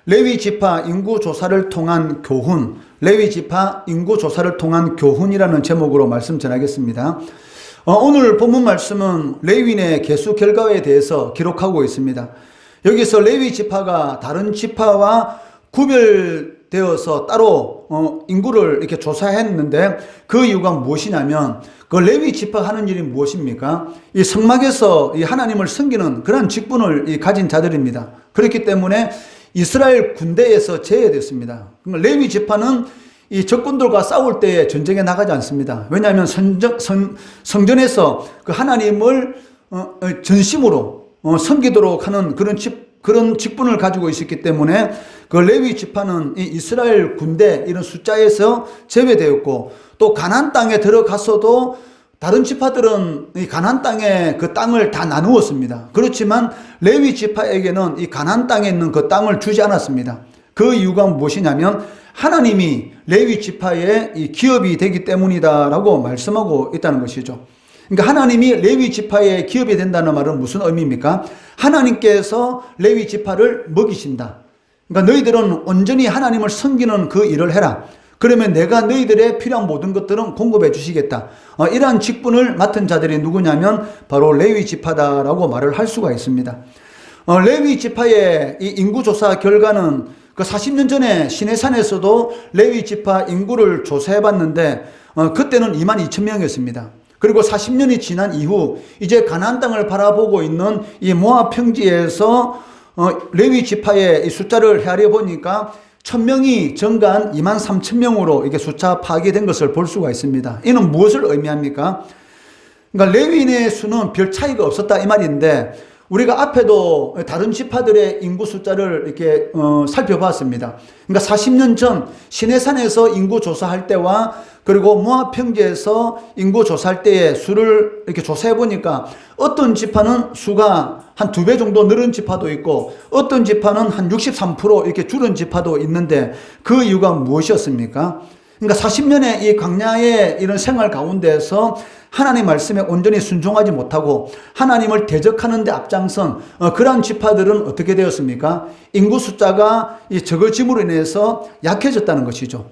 레위 지파 인구 조사를 통한 교훈, 레위 지파 인구 조사를 통한 교훈이라는 제목으로 말씀 전하겠습니다. 오늘 본문 말씀은 레위인의 계수 결과에 대해서 기록하고 있습니다. 여기서 레위 지파가 다른 지파와 구별되어서 따로 인구를 이렇게 조사했는데 그 이유가 무엇이냐면 그 레위 지파가 하는 일이 무엇입니까? 이 성막에서 이 하나님을 섬기는 그런 직분을 가진 자들입니다. 그렇기 때문에 이스라엘 군대에서 제외됐습니다. 레위 지파는 이 적군들과 싸울 때에 전쟁에 나가지 않습니다. 왜냐하면 성전에서 그 하나님을 전심으로 섬기도록 하는 그런 직분을 가지고 있었기 때문에 그 레위 지파는 이 이스라엘 군대 이런 숫자에서 제외되었고, 또 가나안 땅에 들어갔어도 다른 지파들은 이 가나안 땅에 그 땅을 다 나누었습니다. 그렇지만 레위 지파에게는 이 가나안 땅에 있는 그 땅을 주지 않았습니다. 그 이유가 무엇이냐면 하나님이 레위 지파의 이 기업이 되기 때문이다라고 말씀하고 있다는 것이죠. 그러니까 하나님이 레위 지파의 기업이 된다는 말은 무슨 의미입니까? 하나님께서 레위 지파를 먹이신다. 그러니까 너희들은 온전히 하나님을 섬기는 그 일을 해라. 그러면 내가 너희들의 필요한 모든 것들은 공급해 주시겠다. 이러한 직분을 맡은 자들이 누구냐면 바로 레위 지파다라고 말을 할 수가 있습니다. 레위 지파의 이 인구조사 결과는 그 40년 전에 시내산에서도 레위 지파 인구를 조사해 봤는데 그때는 22,000명이었습니다. 그리고 40년이 지난 이후 이제 가나안 땅을 바라보고 있는 이 모압 평지에서 레위 지파의 이 숫자를 헤아려 보니까 1,000명이 증가한 23,000명으로 이렇게 숫자 파악된 것을 볼 수가 있습니다. 이는 무엇을 의미합니까? 그러니까 레위인의 수는 별 차이가 없었다 이 말인데, 우리가 앞에도 다른 지파들의 인구 숫자를 이렇게 살펴봤습니다. 그러니까 40년 전 시내산에서 인구 조사할 때와 그리고 모압 평지에서 인구 조사할 때의 수를 이렇게 조사해 보니까 어떤 지파는 수가 한 2배 정도 늘은 지파도 있고 어떤 지파는 한 63% 이렇게 줄은 지파도 있는데 그 이유가 무엇이었습니까? 그러니까 40년의 이 광야의 이런 생활 가운데서 하나님의 말씀에 온전히 순종하지 못하고 하나님을 대적하는 데 앞장선 그러한 지파들은 어떻게 되었습니까? 인구 숫자가 적어짐으로 인해서 약해졌다는 것이죠.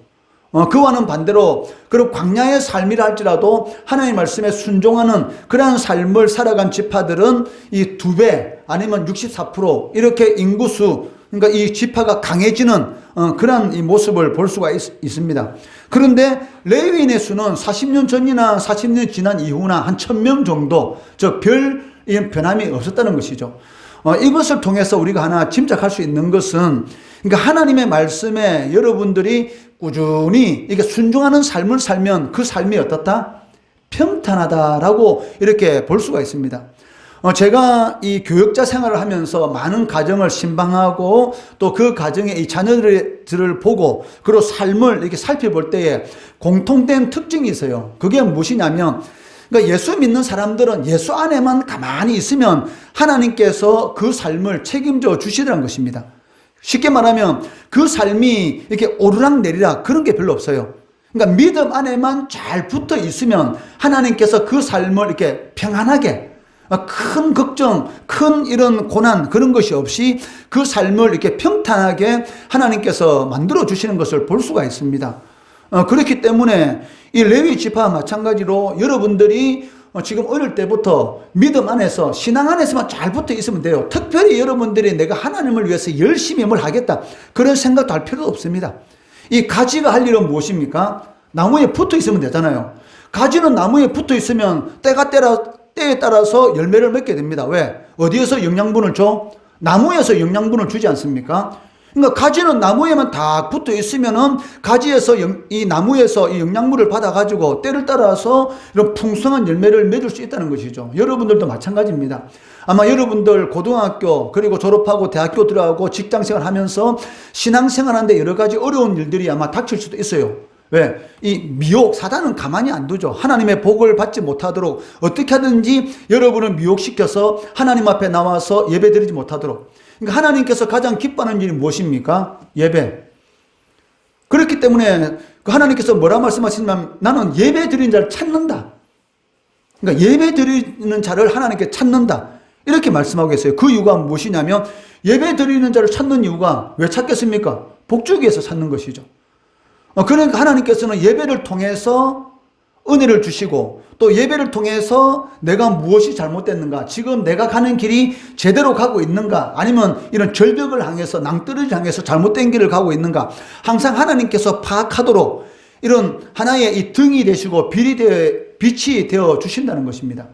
그와는 반대로 그런 광야의 삶이라 할지라도 하나님의 말씀에 순종하는 그러한 삶을 살아간 지파들은 이 2배 아니면 64% 이렇게 인구수, 그러니까 이 지파가 강해지는 그런 이 모습을 볼 수가 있습니다. 그런데 레위인의 수는 40년 전이나 40년 지난 이후나 한 1,000명 정도 별 변함이 없었다는 것이죠. 이것을 통해서 우리가 하나 짐작할 수 있는 것은, 그러니까 하나님의 말씀에 여러분들이 꾸준히 이게 순종하는 삶을 살면 그 삶이 어떻다? 평탄하다라고 이렇게 볼 수가 있습니다. 제가 이 교역자 생활을 하면서 많은 가정을 신방하고 또 그 가정의 이 자녀들을 보고 그리고 삶을 이렇게 살펴볼 때에 공통된 특징이 있어요. 그게 무엇이냐면, 그러니까 예수 믿는 사람들은 예수 안에만 가만히 있으면 하나님께서 그 삶을 책임져 주시더라는 것입니다. 쉽게 말하면 그 삶이 이렇게 오르락내리락 그런 게 별로 없어요. 그러니까 믿음 안에만 잘 붙어 있으면 하나님께서 그 삶을 이렇게 평안하게, 큰 걱정, 큰 이런 고난 그런 것이 없이 그 삶을 이렇게 평탄하게 하나님께서 만들어 주시는 것을 볼 수가 있습니다. 그렇기 때문에 이 레위 지파와 마찬가지로 여러분들이 지금 어릴 때부터 믿음 안에서 신앙 안에서만 잘 붙어 있으면 돼요. 특별히 여러분들이 내가 하나님을 위해서 열심히 뭘 하겠다 그런 생각도 할 필요도 없습니다. 이 가지가 할 일은 무엇입니까? 나무에 붙어 있으면 되잖아요. 가지는 나무에 붙어 있으면 때에 따라서 열매를 맺게 됩니다. 왜? 어디에서 영양분을 줘? 나무에서 영양분을 주지 않습니까? 그러니까 가지는 나무에만 다 붙어 있으면은 가지에서 이 나무에서 이 영양분을 받아가지고 때를 따라서 이런 풍성한 열매를 맺을 수 있다는 것이죠. 여러분들도 마찬가지입니다. 아마 여러분들 고등학교 그리고 졸업하고 대학교 들어가고 직장생활 하면서 신앙생활 하는데 여러 가지 어려운 일들이 아마 닥칠 수도 있어요. 왜? 이 미혹, 사단은 가만히 안 두죠. 하나님의 복을 받지 못하도록 어떻게 하든지 여러분을 미혹시켜서 하나님 앞에 나와서 예배드리지 못하도록. 그러니까 하나님께서 가장 기뻐하는 일이 무엇입니까? 예배. 그렇기 때문에 하나님께서 뭐라 말씀하시냐면 나는 예배 드리는 자를 찾는다. 그러니까 예배 드리는 자를 하나님께 찾는다. 이렇게 말씀하고 계세요. 그 이유가 무엇이냐면 예배 드리는 자를 찾는 이유가 왜 찾겠습니까? 복주기 위해서 찾는 것이죠. 그러니까 하나님께서는 예배를 통해서 은혜를 주시고 또 예배를 통해서 내가 무엇이 잘못됐는가, 지금 내가 가는 길이 제대로 가고 있는가, 아니면 이런 절벽을 향해서 낭떠러지를 향해서 잘못된 길을 가고 있는가, 항상 하나님께서 파악하도록 이런 하나의 이 등이 되시고 빛이 되어 주신다는 것입니다.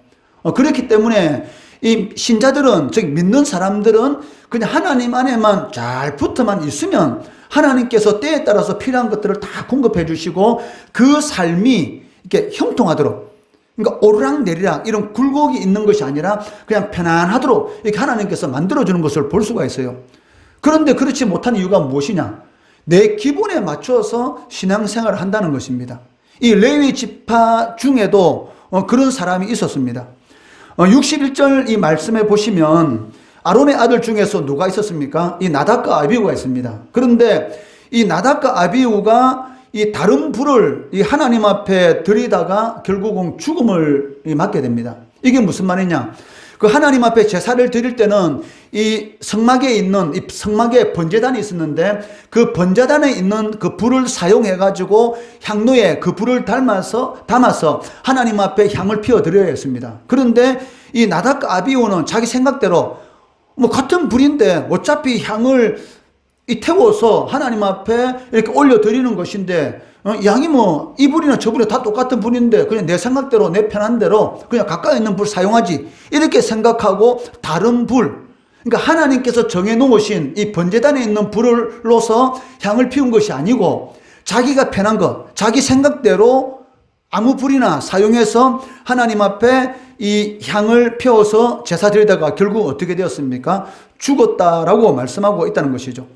그렇기 때문에 이 신자들은, 즉 믿는 사람들은 그냥 하나님 안에만 잘 붙어만 있으면 하나님께서 때에 따라서 필요한 것들을 다 공급해 주시고 그 삶이 이렇게 형통하도록, 그러니까 오르락내리락 이런 굴곡이 있는 것이 아니라 그냥 편안하도록 이렇게 하나님께서 만들어주는 것을 볼 수가 있어요. 그런데 그렇지 못한 이유가 무엇이냐? 내 기분에 맞춰서 신앙생활을 한다는 것입니다. 이 레위 지파 중에도 그런 사람이 있었습니다. 61절 이 말씀에 보시면 아론의 아들 중에서 누가 있었습니까? 이 나답과 아비후가 있습니다. 그런데 이 나답과 아비후가 이 다른 불을 이 하나님 앞에 들이다가 결국은 죽음을 맞게 됩니다. 이게 무슨 말이냐? 그 하나님 앞에 제사를 드릴 때는 이 성막에 있는, 이 성막에 번제단이 있었는데 그 번제단에 있는 그 불을 사용해 가지고 향로에 그 불을 담아서 하나님 앞에 향을 피워 드려야 했습니다. 그런데 이 나답과 아비후는 자기 생각대로 뭐 같은 불인데 어차피 향을 태워서 하나님 앞에 이렇게 올려드리는 것인데, 양이 뭐 이 불이나 저 불이 다 똑같은 불인데 그냥 내 생각대로 내 편한 대로 그냥 가까이 있는 불 사용하지, 이렇게 생각하고 다른 불, 그러니까 하나님께서 정해놓으신 이 번제단에 있는 불로서 향을 피운 것이 아니고 자기가 편한 것, 자기 생각대로 아무 불이나 사용해서 하나님 앞에 이 향을 피워서 제사 드리다가 결국 어떻게 되었습니까? 죽었다라고 말씀하고 있다는 것이죠.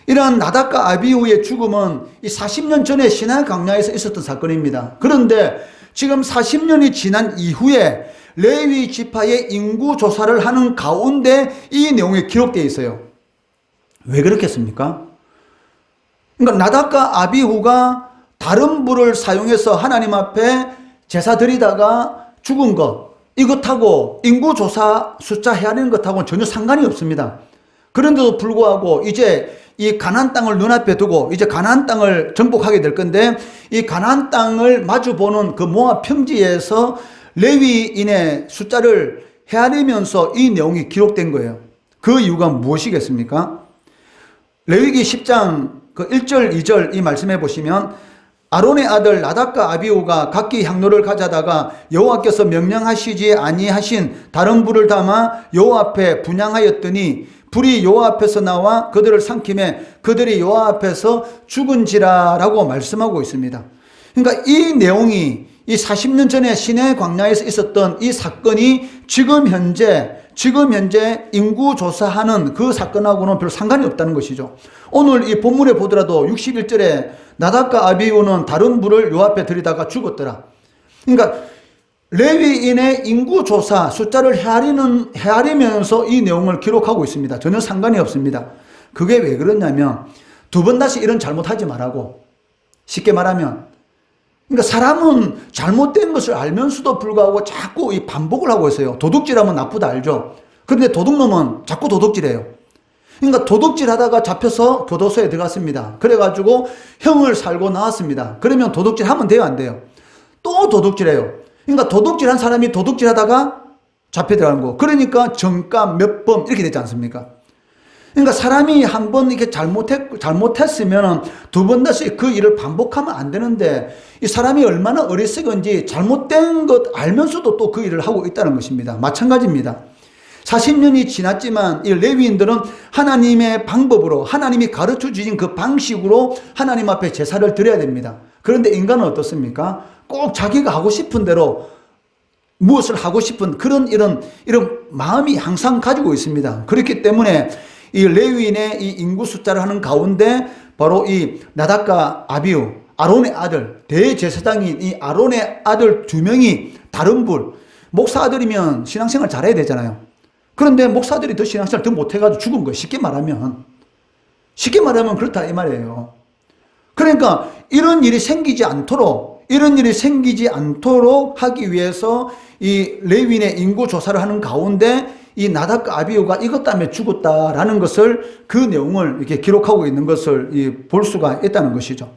이러한 나답과 아비후의 죽음은 이 40년 전에 시내 광야에서 있었던 사건입니다. 그런데 지금 40년이 지난 이후에 레위 지파의 인구 조사를 하는 가운데 이 내용이 기록되어 있어요. 왜 그렇겠습니까? 그러니까 나답과 아비후가 다른 불을 사용해서 하나님 앞에 제사 드리다가 죽은 것, 이것하고 인구 조사 숫자 헤아리는 것하고는 전혀 상관이 없습니다. 그런데도 불구하고 이제 이 가나안 땅을 눈앞에 두고 이제 가나안 땅을 정복하게 될 건데, 이 가나안 땅을 마주보는 그 모압 평지에서 레위인의 숫자를 헤아리면서 이 내용이 기록된 거예요. 그 이유가 무엇이겠습니까? 레위기 10장 그 1절 2절 이 말씀해 보시면 아론의 아들 나답과 아비후가 각기 향로를 가져다가 여호와께서 명령하시지 아니하신 다른 불을 담아 여호와 앞에 분향하였더니 불이 여호와 앞에서 나와 그들을 삼키매 그들이 여호와 앞에서 죽은지라라고 말씀하고 있습니다. 그러니까 이 내용이 이 40년 전에 시내 광야에서 있었던 이 사건이 지금 현재 인구 조사하는 그 사건하고는 별 상관이 없다는 것이죠. 오늘 이 본문에 보더라도 61절에 나답과 아비후는 다른 불을 요 앞에 들이다가 죽었더라. 그러니까 레위인의 인구 조사 숫자를 헤아리면서 이 내용을 기록하고 있습니다. 전혀 상관이 없습니다. 그게 왜 그러냐면 두 번 다시 이런 잘못하지 말라고. 쉽게 말하면, 그러니까 사람은 잘못된 것을 알면서도 불구하고 자꾸 이 반복을 하고 있어요. 도둑질하면 나쁘다 알죠? 그런데 도둑놈은 자꾸 도둑질해요. 그러니까 도둑질 하다가 잡혀서 교도소에 들어갔습니다. 그래가지고 형을 살고 나왔습니다. 그러면 도둑질 하면 돼요, 안 돼요? 또 도둑질해요. 그러니까 도둑질한 사람이 도둑질하다가 잡혀 들어가는 거. 그러니까 정가 몇 번 이렇게 되지 않습니까? 그러니까 사람이 한 번 이렇게 잘못했으면 두 번 다시 그 일을 반복하면 안 되는데, 이 사람이 얼마나 어리석은지 잘못된 것 알면서도 또 그 일을 하고 있다는 것입니다. 마찬가지입니다. 40년이 지났지만 이 레위인들은 하나님의 방법으로, 하나님이 가르쳐 주신 그 방식으로 하나님 앞에 제사를 드려야 됩니다. 그런데 인간은 어떻습니까? 꼭 자기가 하고 싶은 대로 무엇을 하고 싶은 이런 마음이 항상 가지고 있습니다. 그렇기 때문에 이 레위인의 이 인구 숫자를 하는 가운데 바로 이 나답과 아비후, 아론의 아들, 대제사장인 이 아론의 아들 두 명이 다른 불, 목사 아들이면 신앙생활 잘해야 되잖아요. 그런데 목사들이 더 신앙생활 더 못해가지고 죽은 거예요. 쉽게 말하면 그렇다 이 말이에요. 그러니까 이런 일이 생기지 않도록 하기 위해서 이 레위인의 인구 조사를 하는 가운데 이 나답과 아비후가 이것 때문에 죽었다라는 것을, 그 내용을 이렇게 기록하고 있는 것을 볼 수가 있다는 것이죠.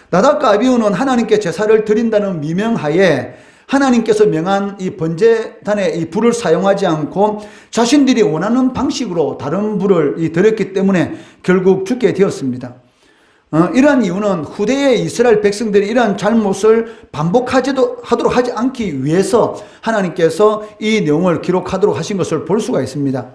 나답과 아비후는 하나님께 제사를 드린다는 미명하에 하나님께서 명한 이 번제단의 이 불을 사용하지 않고 자신들이 원하는 방식으로 다른 불을 드렸기 때문에 결국 죽게 되었습니다. 이러한 이유는 후대의 이스라엘 백성들이 이러한 잘못을 반복하도록 하지 않기 위해서 하나님께서 이 내용을 기록하도록 하신 것을 볼 수가 있습니다.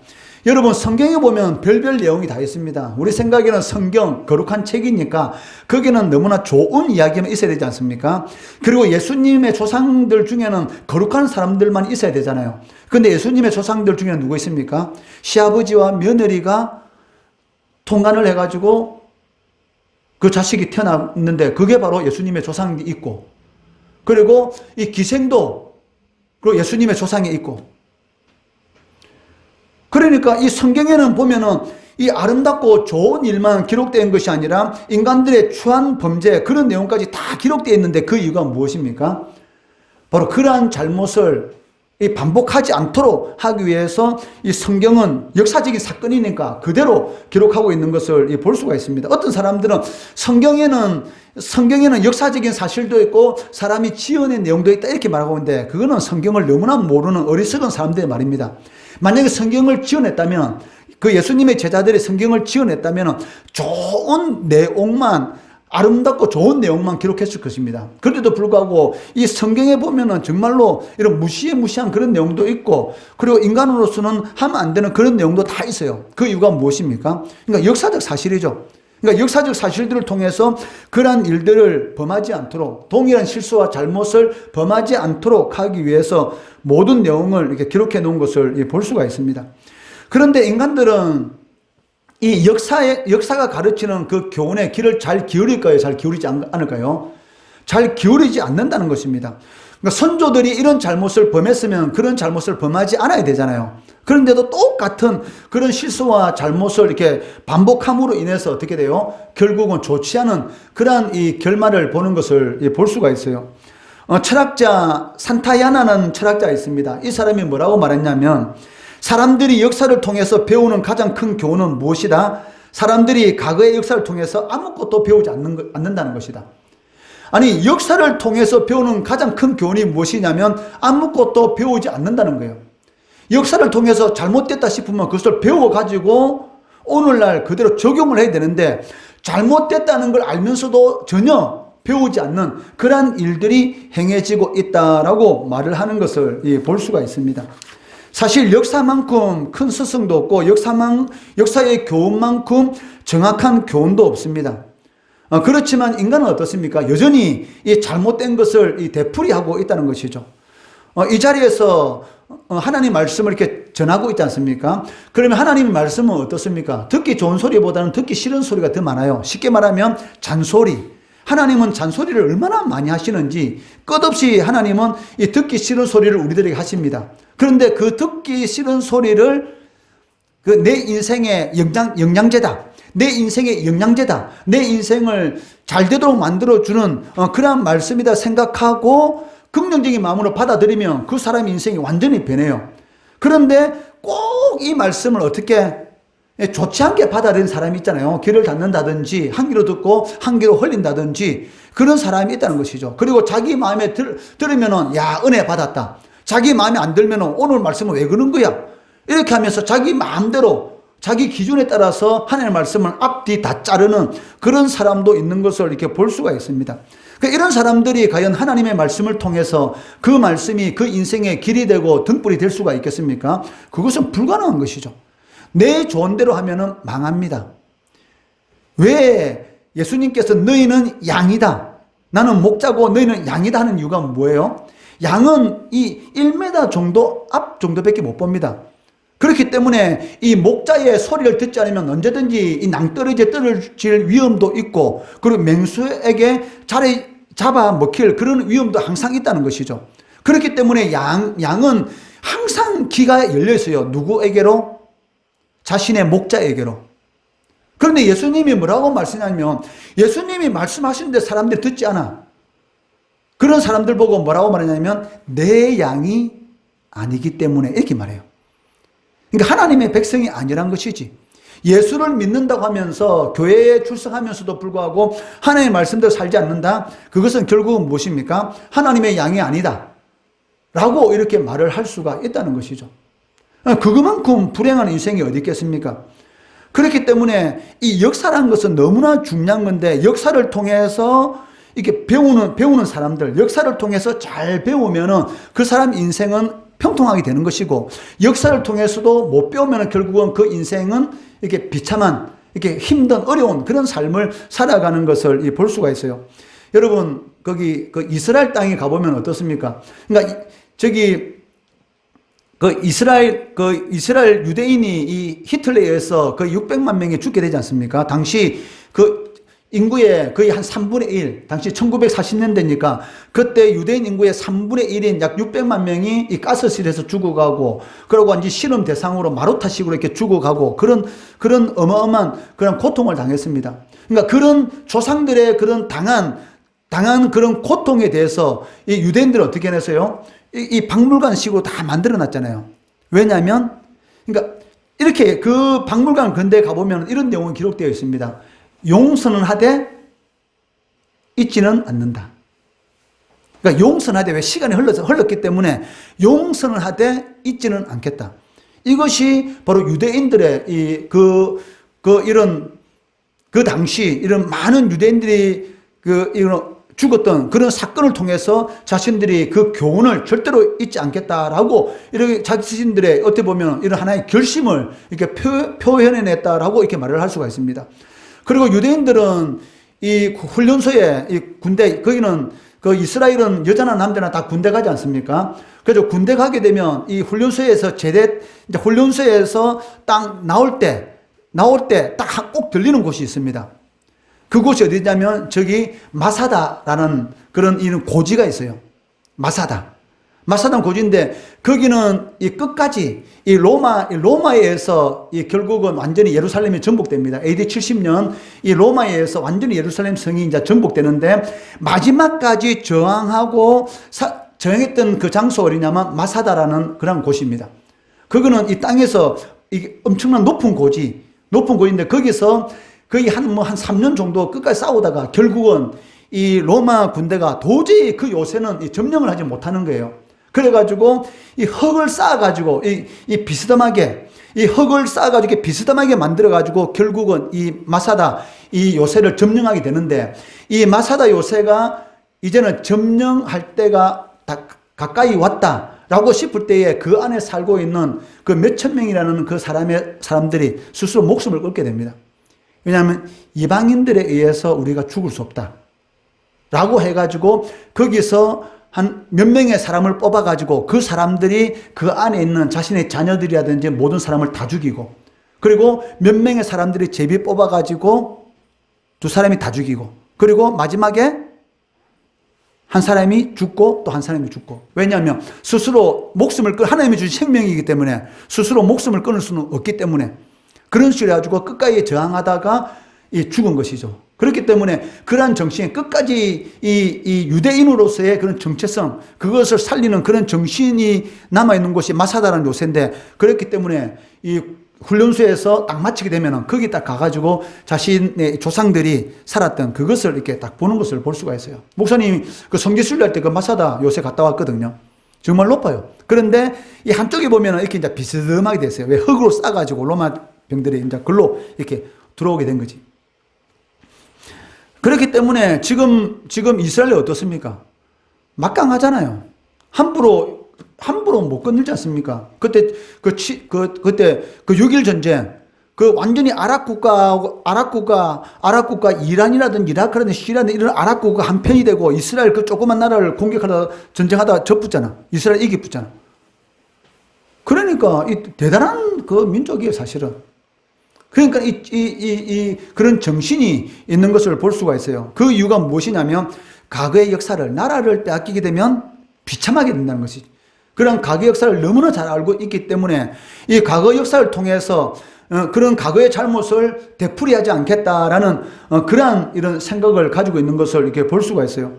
여러분, 성경에 보면 별별 내용이 다 있습니다. 우리 생각에는 성경 거룩한 책이니까 거기는 너무나 좋은 이야기만 있어야 되지 않습니까? 그리고 예수님의 조상들 중에는 거룩한 사람들만 있어야 되잖아요. 그런데 예수님의 조상들 중에는 누구 있습니까? 시아버지와 며느리가 통간을 해가지고 그 자식이 태어났는데 그게 바로 예수님의 조상이 있고, 그리고 이 기생도 그리고 예수님의 조상이 있고, 그러니까 이 성경에는 보면은 이 아름답고 좋은 일만 기록된 것이 아니라 인간들의 추한 범죄, 그런 내용까지 다 기록되어 있는데 그 이유가 무엇입니까? 바로 그러한 잘못을 반복하지 않도록 하기 위해서 이 성경은 역사적인 사건이니까 그대로 기록하고 있는 것을 볼 수가 있습니다. 어떤 사람들은 성경에는 역사적인 사실도 있고 사람이 지어낸 내용도 있다 이렇게 말하고 있는데, 그거는 성경을 너무나 모르는 어리석은 사람들의 말입니다. 만약에 성경을 지어냈다면, 그 예수님의 제자들이 성경을 지어냈다면 좋은 내용만, 아름답고 좋은 내용만 기록했을 것입니다. 그런데도 불구하고 이 성경에 보면은 정말로 이런 무시한 그런 내용도 있고, 그리고 인간으로서는 하면 안 되는 그런 내용도 다 있어요. 그 이유가 무엇입니까? 그러니까 역사적 사실이죠. 그러니까 역사적 사실들을 통해서 그러한 일들을 범하지 않도록, 동일한 실수와 잘못을 범하지 않도록 하기 위해서 모든 내용을 이렇게 기록해 놓은 것을 볼 수가 있습니다. 그런데 인간들은 이 역사가 가르치는 그 교훈의 귀를 잘 기울일까요? 잘 기울이지 않을까요? 잘 기울이지 않는다는 것입니다. 그러니까 선조들이 이런 잘못을 범했으면 그런 잘못을 범하지 않아야 되잖아요. 그런데도 똑같은 그런 실수와 잘못을 이렇게 반복함으로 인해서 어떻게 돼요? 결국은 좋지 않은 그러한 이 결말을 보는 것을 볼 수가 있어요. 철학자 산타야나는 철학자가 있습니다. 이 사람이 뭐라고 말했냐면, 사람들이 역사를 통해서 배우는 가장 큰 교훈은 무엇이다? 사람들이 과거의 역사를 통해서 아무것도 배우지 않는다는 것이다. 아니, 역사를 통해서 배우는 가장 큰 교훈이 무엇이냐면 아무것도 배우지 않는다는 거예요. 역사를 통해서 잘못됐다 싶으면 그것을 배워가지고 오늘날 그대로 적용을 해야 되는데, 잘못됐다는 걸 알면서도 전혀 배우지 않는 그러한 일들이 행해지고 있다라고 말을 하는 것을 볼 수가 있습니다. 사실 역사만큼 큰 스승도 없고 역사의 교훈만큼 정확한 교훈도 없습니다. 그렇지만 인간은 어떻습니까? 여전히 이 잘못된 것을 되풀이하고 있다는 것이죠. 이 자리에서 하나님 말씀을 이렇게 전하고 있지 않습니까? 그러면 하나님의 말씀은 어떻습니까? 듣기 좋은 소리보다는 듣기 싫은 소리가 더 많아요. 쉽게 말하면 잔소리. 하나님은 잔소리를 얼마나 많이 하시는지 끝없이 하나님은 이 듣기 싫은 소리를 우리들에게 하십니다. 그런데 그 듣기 싫은 소리를 내 인생의 영양제다. 내 인생의 영양제다. 내 인생을 잘 되도록 만들어주는 그러한 말씀이다 생각하고 긍정적인 마음으로 받아들이면 그 사람의 인생이 완전히 변해요. 그런데 꼭 이 말씀을 어떻게 좋지 않게 받아들이는 사람이 있잖아요. 귀를 닫는다든지 한 귀로 듣고 한 귀로 흘린다든지 그런 사람이 있다는 것이죠. 그리고 자기 마음에 들으면은 야, 은혜 받았다. 자기 마음에 안 들면은 오늘 말씀은 왜 그런 거야? 이렇게 하면서 자기 마음대로 자기 기준에 따라서 하나님의 말씀을 앞뒤 다 자르는 그런 사람도 있는 것을 이렇게 볼 수가 있습니다. 그러니까 이런 사람들이 과연 하나님의 말씀을 통해서 그 말씀이 그 인생의 길이 되고 등불이 될 수가 있겠습니까? 그것은 불가능한 것이죠. 내 좋은 대로 하면은 망합니다. 왜 예수님께서 너희는 양이다, 나는 목자고 너희는 양이다 하는 이유가 뭐예요? 양은 이 1m 정도 앞 정도밖에 못 봅니다. 그렇기 때문에 이 목자의 소리를 듣지 않으면 언제든지 이 낭떠러지에 떨어질 위험도 있고, 그리고 맹수에게 자리 잡아 먹힐 그런 위험도 항상 있다는 것이죠. 그렇기 때문에 양은 항상 귀가 열려 있어요. 누구에게로? 자신의 목자에게로. 그런데 예수님이 뭐라고 말씀하냐면, 예수님이 말씀하시는데 사람들이 듣지 않아. 그런 사람들 보고 뭐라고 말하냐면 내 양이 아니기 때문에 이렇게 말해요. 그러니까 하나님의 백성이 아니란 것이지. 예수를 믿는다고 하면서 교회에 출석하면서도 불구하고 하나님의 말씀대로 살지 않는다? 그것은 결국은 무엇입니까? 하나님의 양이 아니다 라고 이렇게 말을 할 수가 있다는 것이죠. 그것만큼 불행한 인생이 어디 있겠습니까? 그렇기 때문에 이 역사라는 것은 너무나 중요한 건데, 역사를 통해서 이렇게 배우는 사람들, 역사를 통해서 잘 배우면은 그 사람 인생은 평통하게 되는 것이고, 역사를 통해서도 못 배우면 결국은 그 인생은 이렇게 비참한, 이렇게 힘든 어려운 그런 삶을 살아가는 것을 볼 수가 있어요. 여러분, 거기 그 이스라엘 땅에 가보면 어떻습니까? 그러니까 이스라엘 유대인이 이 히틀러에 의해서 거의 600만 명이 죽게 되지 않습니까? 당시 그 인구의 거의 한 3분의 1, 당시 1940년대니까 그때 유대인 인구의 3분의 1인 약 600만 명이 이 가스실에서 죽어가고, 그러고 이제 실험 대상으로 마루타식으로 이렇게 죽어가고, 그런 어마어마한 그런 고통을 당했습니다. 그러니까 그런 조상들의 그런 당한 그런 고통에 대해서 이 유대인들은 어떻게 해냈어요? 이 박물관식으로 다 만들어 놨잖아요. 왜냐하면, 그러니까 이렇게 그 박물관 근대에 가보면 이런 내용이 기록되어 있습니다. 용서는 하되 잊지는 않는다. 그러니까 용서는 하되, 왜 시간이 흘렀기 때문에 용서는 하되 잊지는 않겠다. 이것이 바로 유대인들의 이런 그 당시 이런 많은 유대인들이 이런 죽었던 그런 사건을 통해서 자신들이 그 교훈을 절대로 잊지 않겠다라고 이렇게 자신들의 어떻게 보면 이런 하나의 결심을 이렇게 표현해냈다라고 이렇게 말을 할 수가 있습니다. 그리고 유대인들은 이 훈련소에, 이 군대, 거기는 그 이스라엘은 여자나 남자나 다 군대 가지 않습니까? 그래서 군대 가게 되면 이 훈련소에서 이제 훈련소에서 딱 나올 때 딱 꼭 들리는 곳이 있습니다. 그곳이 어디냐면 저기 마사다라는 그런 이런 고지가 있어요. 마사다는 고지인데, 거기는 이 끝까지 이 로마에 의해서 이 결국은 완전히 예루살렘이 정복됩니다. AD 70년 이 로마에 의해서 완전히 예루살렘 성이 이제 정복되는데, 마지막까지 저항했던 그 장소가 어디냐면 마사다라는 그런 곳입니다. 그거는 이 땅에서 이게 엄청난 높은 고지인데, 거기서 거의 한 3년 정도 끝까지 싸우다가 결국은 이 로마 군대가 도저히 그 요새는 점령을 하지 못하는 거예요. 그래가지고 이 흙을 쌓아가지고 비스듬하게 만들어가지고 결국은 이 마사다 이 요새를 점령하게 되는데, 이 마사다 요새가 이제는 점령할 때가 다 가까이 왔다라고 싶을 때에 그 안에 살고 있는 그 몇천 명이라는 그 사람들이 스스로 목숨을 끊게 됩니다. 왜냐하면 이방인들에 의해서 우리가 죽을 수 없다 라고 해가지고 거기서 한 몇 명의 사람을 뽑아가지고 그 사람들이 그 안에 있는 자신의 자녀들이라든지 모든 사람을 다 죽이고, 그리고 몇 명의 사람들이 제비 뽑아가지고 두 사람이 다 죽이고, 그리고 마지막에 한 사람이 죽고 또 한 사람이 죽고. 왜냐하면 스스로 하나님이 주신 생명이기 때문에 스스로 목숨을 끊을 수는 없기 때문에 그런 식으로 해가지고 끝까지 저항하다가 죽은 것이죠. 그렇기 때문에 그러한 정신이 끝까지 이 유대인으로서의 그런 정체성, 그것을 살리는 그런 정신이 남아있는 곳이 마사다라는 요새인데, 그렇기 때문에 이 훈련소에서 딱 마치게 되면은 거기 딱 가가지고 자신의 조상들이 살았던 그것을 이렇게 딱 보는 것을 볼 수가 있어요. 목사님이 그 성지순례할 때 그 마사다 요새 갔다 왔거든요. 정말 높아요. 그런데 이 한쪽에 보면은 이렇게 이제 비스듬하게 됐어요. 왜? 흙으로 싸가지고 로마 병들이 이제 글로 이렇게 들어오게 된 거지. 그렇기 때문에 지금 이스라엘이 어떻습니까? 막강하잖아요. 함부로 못 건들지 않습니까? 그때 그 6.1 전쟁, 그 완전히 아랍 국가 이란이라든지 이라크라든지 시리아든 이런 아랍 국가 한 편이 되고 이스라엘 그 조그만 나라를 공격하다 전쟁하다 접붙잖아. 이스라엘 이기붙잖아. 그러니까 이 대단한 그 민족이에요, 사실은. 그러니까 그런 정신이 있는 것을 볼 수가 있어요. 그 이유가 무엇이냐면 과거의 역사를, 나라를 빼앗기게 되면 비참하게 된다는 것이지. 그런 과거 역사를 너무나 잘 알고 있기 때문에 이 과거 역사를 통해서 그런 과거의 잘못을 되풀이하지 않겠다라는 그러한 이런 생각을 가지고 있는 것을 이렇게 볼 수가 있어요.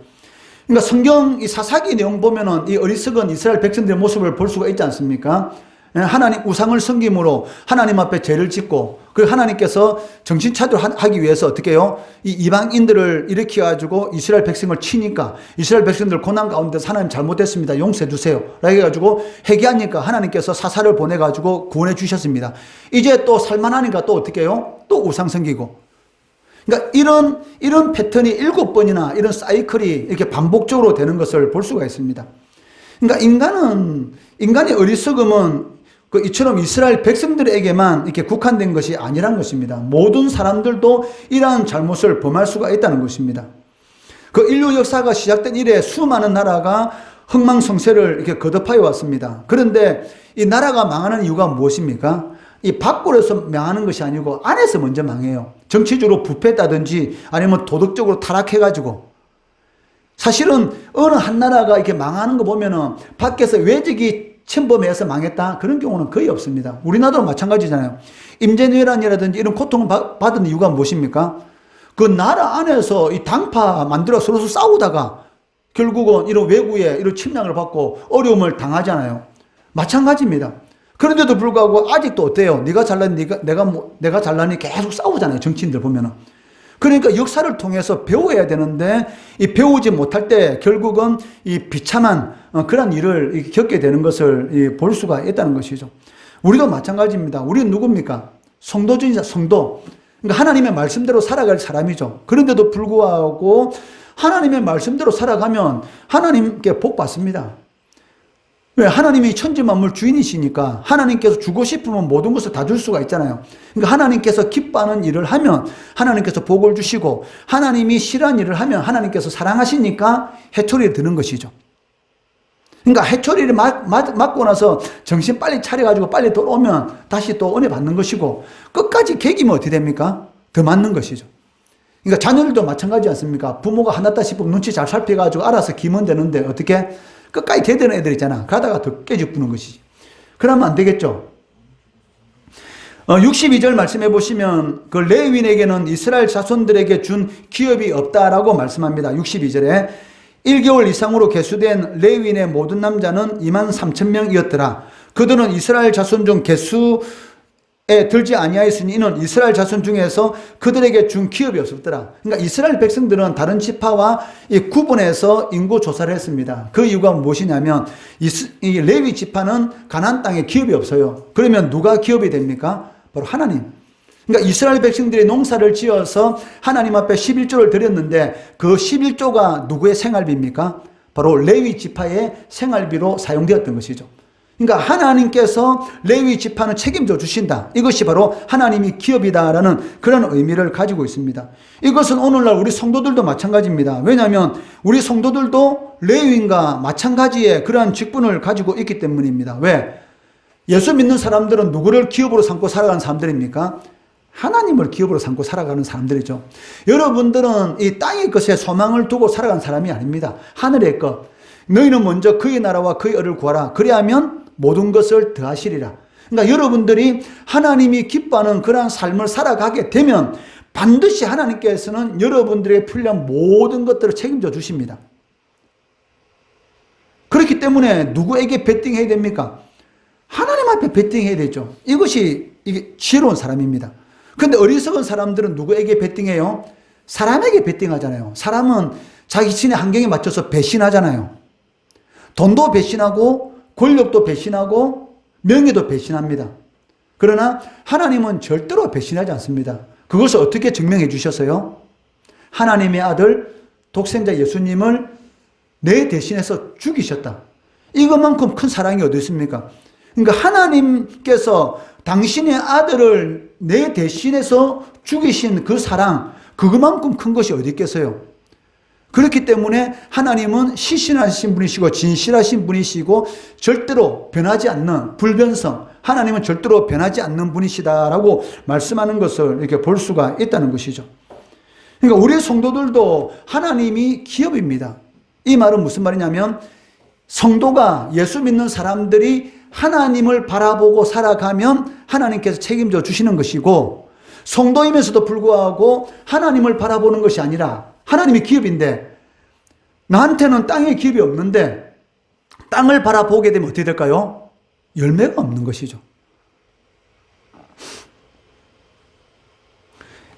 그러니까 성경 이 사사기 내용 보면은 이 어리석은 이스라엘 백성들의 모습을 볼 수가 있지 않습니까? 하나님 우상을 섬김으로 하나님 앞에 죄를 짓고, 그 하나님께서 정신 차려하기 위해서 어떻게 해요? 이 이방인들을 일으켜가지고 이스라엘 백성을 치니까 이스라엘 백성들 고난 가운데 하나님 잘못했습니다, 용서해 주세요 라고 해가지고 회개하니까 하나님께서 사사를 보내가지고 구원해 주셨습니다. 이제 또 살만하니까 또 어떻게 해요? 또 우상 섬기고. 그러니까 이런 패턴이 7번이나 이런 사이클이 이렇게 반복적으로 되는 것을 볼 수가 있습니다. 그러니까 인간의 어리석음은 이처럼 이스라엘 백성들에게만 이렇게 국한된 것이 아니란 것입니다. 모든 사람들도 이러한 잘못을 범할 수가 있다는 것입니다. 그 인류 역사가 시작된 이래 수많은 나라가 흥망성쇠를 이렇게 거듭하여 왔습니다. 그런데 이 나라가 망하는 이유가 무엇입니까? 이 밖으로서 망하는 것이 아니고 안에서 먼저 망해요. 정치적으로 부패했다든지 아니면 도덕적으로 타락해가지고. 사실은 어느 한 나라가 이렇게 망하는 거 보면은 밖에서 외적이 침범해서 망했다, 그런 경우는 거의 없습니다. 우리나라도 마찬가지잖아요. 임진왜란이라든지 이런 고통을 받은 이유가 무엇입니까? 그 나라 안에서 이 당파 만들어 서로 싸우다가 결국은 이런 외구의 이런 침략을 받고 어려움을 당하잖아요. 마찬가지입니다. 그런데도 불구하고 아직도 어때요? 네가 잘나니, 내가 잘나니 계속 싸우잖아요. 정치인들 보면은. 그러니까 역사를 통해서 배워야 되는데 이 배우지 못할 때 결국은 이 비참한 그런 일을 겪게 되는 것을 볼 수가 있다는 것이죠. 우리도 마찬가지입니다. 우리는 누굽니까? 성도주의자, 성도. 그러니까 하나님의 말씀대로 살아갈 사람이죠. 그런데도 불구하고 하나님의 말씀대로 살아가면 하나님께 복 받습니다. 왜? 하나님이 천지만물 주인이시니까 하나님께서 주고 싶으면 모든 것을 다 줄 수가 있잖아요. 그러니까 하나님께서 기뻐하는 일을 하면 하나님께서 복을 주시고, 하나님이 싫어하는 일을 하면 하나님께서 사랑하시니까 해초리를 드는 것이죠. 그러니까 해초리를 맞고 나서 정신 빨리 차려가지고 빨리 돌아오면 다시 또 은혜 받는 것이고, 끝까지 개기면 어떻게 됩니까? 더 맞는 것이죠. 그러니까 자녀들도 마찬가지 않습니까? 부모가 화났다 싶으면 눈치 잘 살펴가지고 알아서 기면 되는데 어떻게? 끝까지 대드는 애들 있잖아. 가다가 더 깨집는 것이지. 그러면 안 되겠죠. 62절 말씀해 보시면 그 레위인에게는 이스라엘 자손들에게 준 기업이 없다라고 말씀합니다. 62절에 1개월 이상으로 계수된 레위인의 모든 남자는 23,000명이었더라. 그들은 이스라엘 자손 중 계수에 들지 아니하였으니 이는 이스라엘 자손 중에서 그들에게 준 기업이 없었더라. 그러니까 이스라엘 백성들은 다른 지파와 이 구분해서 인구 조사를 했습니다. 그 이유가 무엇이냐면 이 레위 지파는 가나안 땅에 기업이 없어요. 그러면 누가 기업이 됩니까? 바로 하나님. 그러니까 이스라엘 백성들이 농사를 지어서 하나님 앞에 11조를 드렸는데 그 11조가 누구의 생활비입니까? 바로 레위 지파의 생활비로 사용되었던 것이죠. 그러니까 하나님께서 레위 지파는 책임져 주신다. 이것이 바로 하나님이 기업이다라는 그런 의미를 가지고 있습니다. 이것은 오늘날 우리 성도들도 마찬가지입니다. 왜냐하면 우리 성도들도 레위인과 마찬가지의 그러한 직분을 가지고 있기 때문입니다. 왜? 예수 믿는 사람들은 누구를 기업으로 삼고 살아가는 사람들입니까? 하나님을 기업으로 삼고 살아가는 사람들이죠. 여러분들은 이 땅의 것에 소망을 두고 살아가는 사람이 아닙니다. 하늘의 것. 너희는 먼저 그의 나라와 그의 의를 구하라. 그리하면 모든 것을 더하시리라. 그러니까 여러분들이 하나님이 기뻐하는 그러한 삶을 살아가게 되면 반드시 하나님께서는 여러분들에게 풀려난 모든 것들을 책임져 주십니다. 그렇기 때문에 누구에게 베팅해야 됩니까? 하나님 앞에 베팅해야 되죠. 이게 지혜로운 사람입니다. 그런데 어리석은 사람들은 누구에게 베팅해요? 사람에게 베팅하잖아요. 사람은 자기 신의 환경에 맞춰서 배신하잖아요. 돈도 배신하고 권력도 배신하고 명예도 배신합니다. 그러나 하나님은 절대로 배신하지 않습니다. 그것을 어떻게 증명해 주셨어요? 하나님의 아들 독생자 예수님을 내 대신해서 죽이셨다. 이것만큼 큰 사랑이 어디 있습니까? 그러니까 하나님께서 당신의 아들을 내 대신해서 죽이신 그 사랑, 그것만큼 큰 것이 어디 있겠어요? 그렇기 때문에 하나님은 시신하신 분이시고 진실하신 분이시고 절대로 변하지 않는 불변성, 하나님은 절대로 변하지 않는 분이시다라고 말씀하는 것을 이렇게 볼 수가 있다는 것이죠. 그러니까 우리 성도들도 하나님이 기업입니다. 이 말은 무슨 말이냐면 성도가 예수 믿는 사람들이 하나님을 바라보고 살아가면 하나님께서 책임져 주시는 것이고, 성도이면서도 불구하고 하나님을 바라보는 것이 아니라 하나님이 기업인데 나한테는 땅의 기업이 없는데 땅을 바라보게 되면 어떻게 될까요? 열매가 없는 것이죠.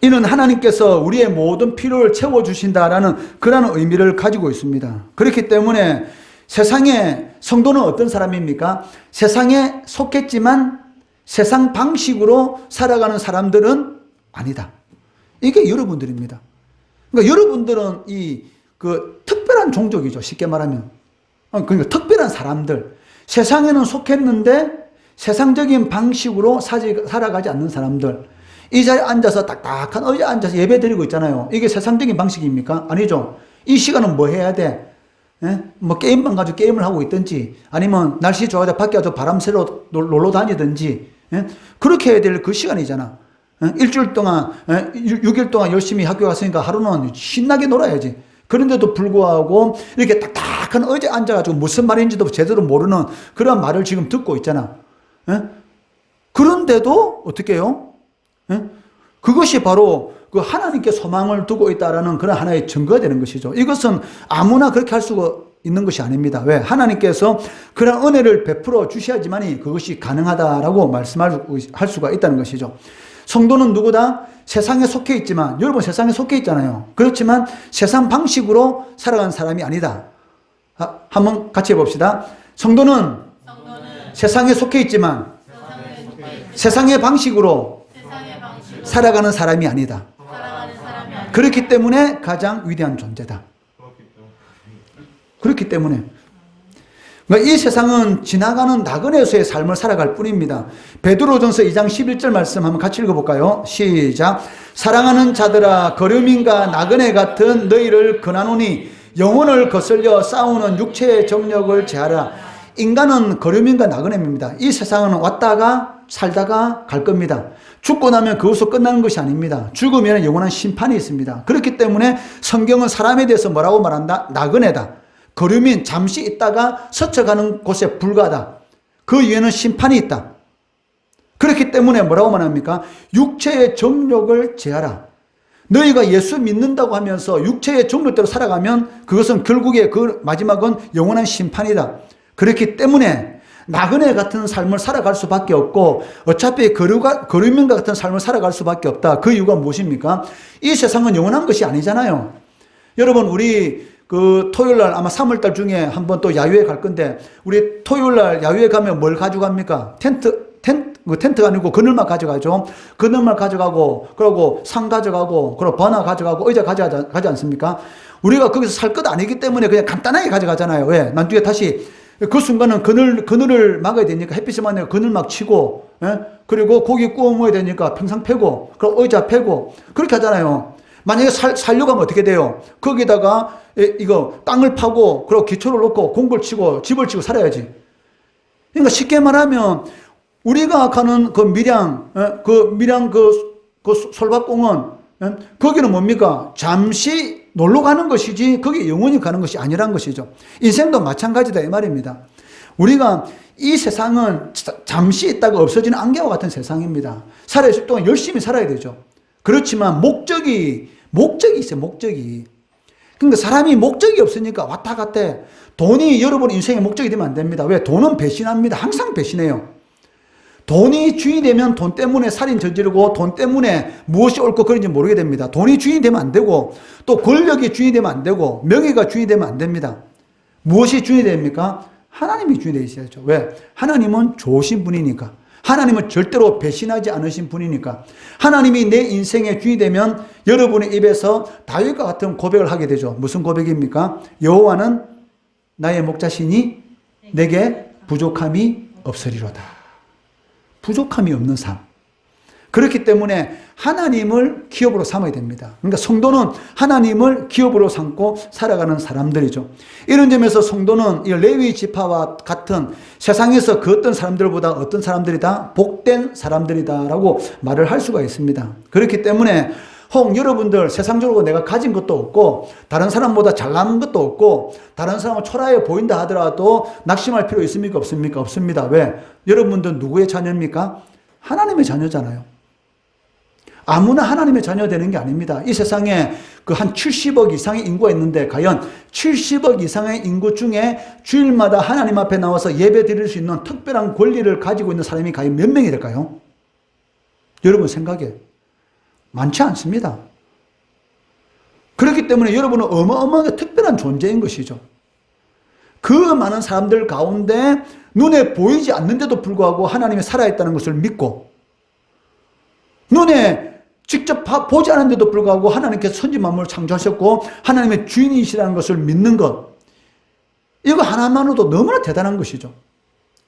이는 하나님께서 우리의 모든 필요를 채워주신다라는 그런 의미를 가지고 있습니다. 그렇기 때문에 세상에 성도는 어떤 사람입니까? 세상에 속했지만 세상 방식으로 살아가는 사람들은 아니다. 이게 여러분들입니다. 그러니까 여러분들은 특별한 종족이죠. 쉽게 말하면. 그러니까 특별한 사람들. 세상에는 속했는데 세상적인 방식으로 살아가지 않는 사람들. 이 자리에 앉아서 딱딱한 의자에 앉아서 예배 드리고 있잖아요. 이게 세상적인 방식입니까? 아니죠. 이 시간은 뭐 해야 돼? 뭐 게임만 가지고 게임을 하고 있든지 아니면 날씨 좋아서 밖에 가서 바람 쐬러 놀러 다니든지 그렇게 해야 될 그 시간이잖아. 일주일 동안 6일 동안 열심히 학교 갔으니까 하루는 신나게 놀아야지. 그런데도 불구하고 이렇게 딱딱한 의자에 앉아가지고 무슨 말인지도 제대로 모르는 그런 말을 지금 듣고 있잖아. 그런데도 어떻게 해요? 그것이 바로 그 하나님께 소망을 두고 있다라는 그런 하나의 증거가 되는 것이죠. 이것은 아무나 그렇게 할 수가 있는 것이 아닙니다. 왜? 하나님께서 그런 은혜를 베풀어 주셔야지만이 그것이 가능하다라고 말씀할 수가 있다는 것이죠. 성도는 누구다? 세상에 속해 있지만, 여러분 세상에 속해 있잖아요. 그렇지만 세상 방식으로 살아가는 사람이 아니다. 한번 같이 해봅시다. 성도는 세상에 속해 있지만 세상의 방식으로 살아가는 사람이 아니다. 그렇기 때문에 가장 위대한 존재다. 그렇기 때문에 이 세상은 지나가는 나그네에서의 삶을 살아갈 뿐입니다. 베드로전서 2장 11절 말씀 한번 같이 읽어볼까요? 시작. 사랑하는 자들아 거류민과 나그네 같은 너희를 권하노니 영혼을 거슬려 싸우는 육체의 정력을 제하라. 인간은 거류민과 나그네입니다. 이 세상은 왔다가 살다가 갈 겁니다. 죽고 나면 그것으로 끝나는 것이 아닙니다. 죽으면 영원한 심판이 있습니다. 그렇기 때문에 성경은 사람에 대해서 뭐라고 말한다? 나그네다. 거류민, 잠시 있다가 스쳐가는 곳에 불과하다. 그 위에는 심판이 있다. 그렇기 때문에 뭐라고 말합니까? 육체의 정욕을 제하라. 너희가 예수 믿는다고 하면서 육체의 정욕대로 살아가면 그것은 결국에 그 마지막은 영원한 심판이다. 그렇기 때문에 나그네 같은 삶을 살아갈 수밖에 없고 어차피 거류민과 같은 삶을 살아갈 수밖에 없다. 그 이유가 무엇입니까? 이 세상은 영원한 것이 아니잖아요. 여러분 우리 그 토요일날 아마 3월달 중에 한번 또 야유회 갈 건데 우리 토요일날 야유회 가면 뭘 가져갑니까? 텐트가 아니고 그늘만 가져가죠. 그늘만 가져가고 그리고 상 가져가고 그리고 버너 가져가고 의자 가져가지 않습니까? 우리가 거기서 살 것 아니기 때문에 그냥 간단하게 가져가잖아요. 왜? 나중에 다시 그 순간은 그늘을 막아야 되니까 햇빛이 많으니까 그늘 막 치고 그리고 고기 구워 먹어야 되니까 평상 패고 그리고 의자 패고 그렇게 하잖아요. 만약에 살려고 하면 어떻게 돼요? 거기다가 이거 땅을 파고 그리고 기초를 놓고 공을 치고 집을 치고 살아야지. 그러니까 쉽게 말하면 우리가 가는 그 밀양 그 솔밭공원 거기는 뭡니까? 잠시 놀러 가는 것이지 거기 영원히 가는 것이 아니란 것이죠. 인생도 마찬가지다 이 말입니다. 우리가 이 세상은 잠시 있다가 없어지는 안개와 같은 세상입니다. 살아있을 동안 열심히 살아야 되죠. 그렇지만 목적이 있어요. 목적이. 그러니까 사람이 목적이 없으니까 왔다 갔다 돈이 여러분 인생의 목적이 되면 안 됩니다. 왜? 돈은 배신합니다. 항상 배신해요. 돈이 주인이 되면 돈 때문에 살인 저지르고 돈 때문에 무엇이 옳고 그른지 모르게 됩니다. 돈이 주인이 되면 안 되고 또 권력이 주인이 되면 안 되고 명예가 주인이 되면 안 됩니다. 무엇이 주인이 됩니까? 하나님이 주인이 되어 있어야죠. 왜? 하나님은 좋으신 분이니까. 하나님은 절대로 배신하지 않으신 분이니까. 하나님이 내 인생의 주인이 되면 여러분의 입에서 다윗과 같은 고백을 하게 되죠. 무슨 고백입니까? 여호와는 나의 목자시니 내게 부족함이 없으리로다. 부족함이 없는 삶. 그렇기 때문에 하나님을 기업으로 삼아야 됩니다. 그러니까 성도는 하나님을 기업으로 삼고 살아가는 사람들이죠. 이런 점에서 성도는 이 레위 지파와 같은 세상에서 그 어떤 사람들보다 어떤 사람들이다? 복된 사람들이다라고 말을 할 수가 있습니다. 그렇기 때문에 혹 여러분들 세상적으로 내가 가진 것도 없고 다른 사람보다 잘나는 것도 없고 다른 사람은 초라해 보인다 하더라도 낙심할 필요 있습니까? 없습니까? 없습니다. 왜? 여러분들 누구의 자녀입니까? 하나님의 자녀잖아요. 아무나 하나님의 자녀 되는 게 아닙니다. 이 세상에 그 한 70억 이상의 인구가 있는데 과연 70억 이상의 인구 중에 주일마다 하나님 앞에 나와서 예배 드릴 수 있는 특별한 권리를 가지고 있는 사람이 과연 몇 명이 될까요? 여러분 생각에 많지 않습니다. 그렇기 때문에 여러분은 어마어마하게 특별한 존재인 것이죠. 그 많은 사람들 가운데 눈에 보이지 않는데도 불구하고 하나님이 살아있다는 것을 믿고, 눈에 직접 보지 않는데도 불구하고 하나님께서 천지 만물을 창조하셨고 하나님의 주인이시라는 것을 믿는 것, 이거 하나만으로도 너무나 대단한 것이죠.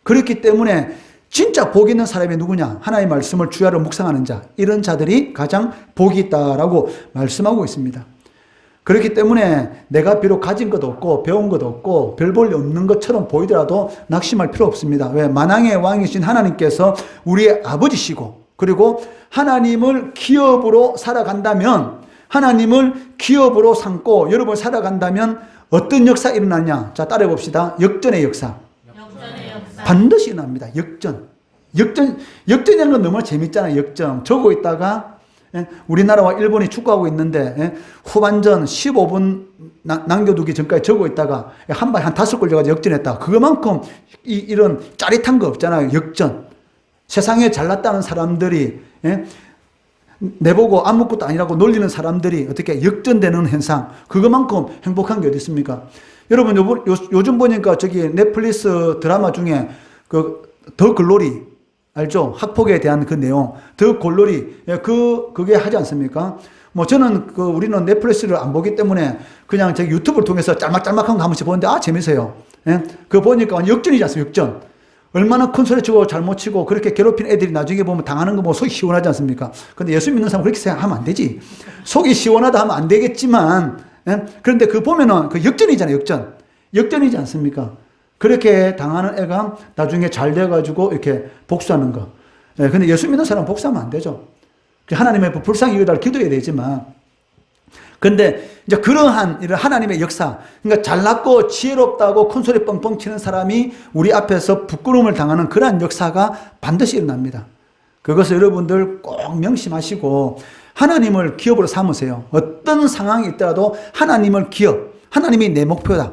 그렇기 때문에 진짜 복 있는 사람이 누구냐? 하나님의 말씀을 주야로 묵상하는 자, 이런 자들이 가장 복이 있다라고 말씀하고 있습니다. 그렇기 때문에 내가 비록 가진 것도 없고 배운 것도 없고 별 볼 일 없는 것처럼 보이더라도 낙심할 필요 없습니다. 왜? 만왕의 왕이신 하나님께서 우리의 아버지시고, 그리고 하나님을 기업으로 살아간다면, 하나님을 기업으로 삼고 여러분 살아간다면 어떤 역사가 일어나냐? 자, 따라해 봅시다. 역전의 역사. 반드시 일어납니다. 역전이라는 건 너무 재밌잖아요. 역전. 저고 있다가 우리나라와 일본이 축구하고 있는데 후반전 15분 남겨두기 전까지 저고 있다가 한 방에 한 5골 줘가지고 역전했다. 그만큼 이런 짜릿한 거 없잖아요. 역전. 세상에 잘났다는 사람들이 내보고 아무것도 아니라고 놀리는 사람들이 어떻게 역전되는 현상, 그것만큼 행복한 게 어디 있습니까? 여러분 요즘 보니까 저기 넷플릭스 드라마 중에 그 더 글로리 알죠? 학폭에 대한 그 내용, 더 글로리, 그게 하지 않습니까? 뭐 저는 우리는 넷플릭스를 안 보기 때문에 그냥 저기 유튜브를 통해서 짤막짤막한 거 한 번씩 보는데 재밌어요. 그거 보니까 역전이지 않습니까? 역전. 얼마나 큰 소리 치고 잘못 치고 그렇게 괴롭힌 애들이 나중에 보면 당하는 거 보면 속이 시원하지 않습니까? 근데 예수 믿는 사람 그렇게 생각하면 안 되지. 속이 시원하다 하면 안 되겠지만, 그런데 그거 보면은 그 역전이잖아요. 역전이지 않습니까? 그렇게 당하는 애가 나중에 잘 돼가지고 이렇게 복수하는 거. 근데 예수 믿는 사람은 복수하면 안 되죠. 하나님의 불쌍히 여기다 기도해야 되지만. 근데 이제 그러한 이런 하나님의 역사, 그러니까 잘났고 지혜롭다고 큰소리 뻥뻥 치는 사람이 우리 앞에서 부끄러움을 당하는 그러한 역사가 반드시 일어납니다. 그것을 여러분들 꼭 명심하시고 하나님을 기업으로 삼으세요. 어떤 상황이 있더라도 하나님을 기업, 하나님이 내 목표다.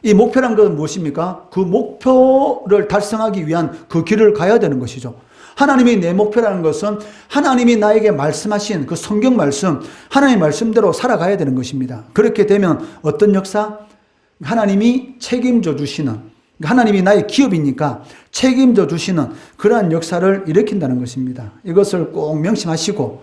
이 목표란 건 무엇입니까? 그 목표를 달성하기 위한 그 길을 가야 되는 것이죠. 하나님이 내 목표라는 것은 하나님이 나에게 말씀하신 그 성경 말씀, 하나님의 말씀대로 살아가야 되는 것입니다. 그렇게 되면 어떤 역사? 하나님이 책임져 주시는, 하나님이 나의 기업이니까 책임져 주시는 그러한 역사를 일으킨다는 것입니다. 이것을 꼭 명심하시고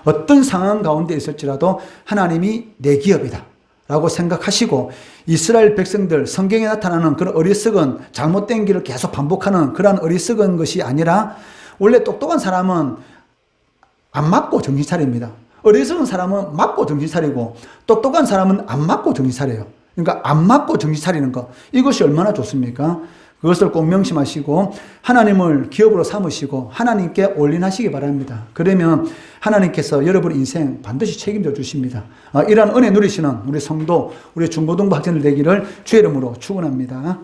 어떤 상황 가운데 있을지라도 하나님이 내 기업이다 라고 생각하시고, 이스라엘 백성들 성경에 나타나는 그런 어리석은 잘못된 길을 계속 반복하는 그런 어리석은 것이 아니라, 원래 똑똑한 사람은 안 맞고 정신 차립니다. 어리석은 사람은 맞고 정신 차리고 똑똑한 사람은 안 맞고 정신 차려요. 그러니까 안 맞고 정신 차리는 것, 이것이 얼마나 좋습니까? 그것을 꼭 명심하시고 하나님을 기업으로 삼으시고 하나님께 올인하시기 바랍니다. 그러면 하나님께서 여러분 인생 반드시 책임져 주십니다. 이러한 은혜 누리시는 우리 성도, 우리 중고등부 학생들 되기를 주의 이름으로 축원합니다.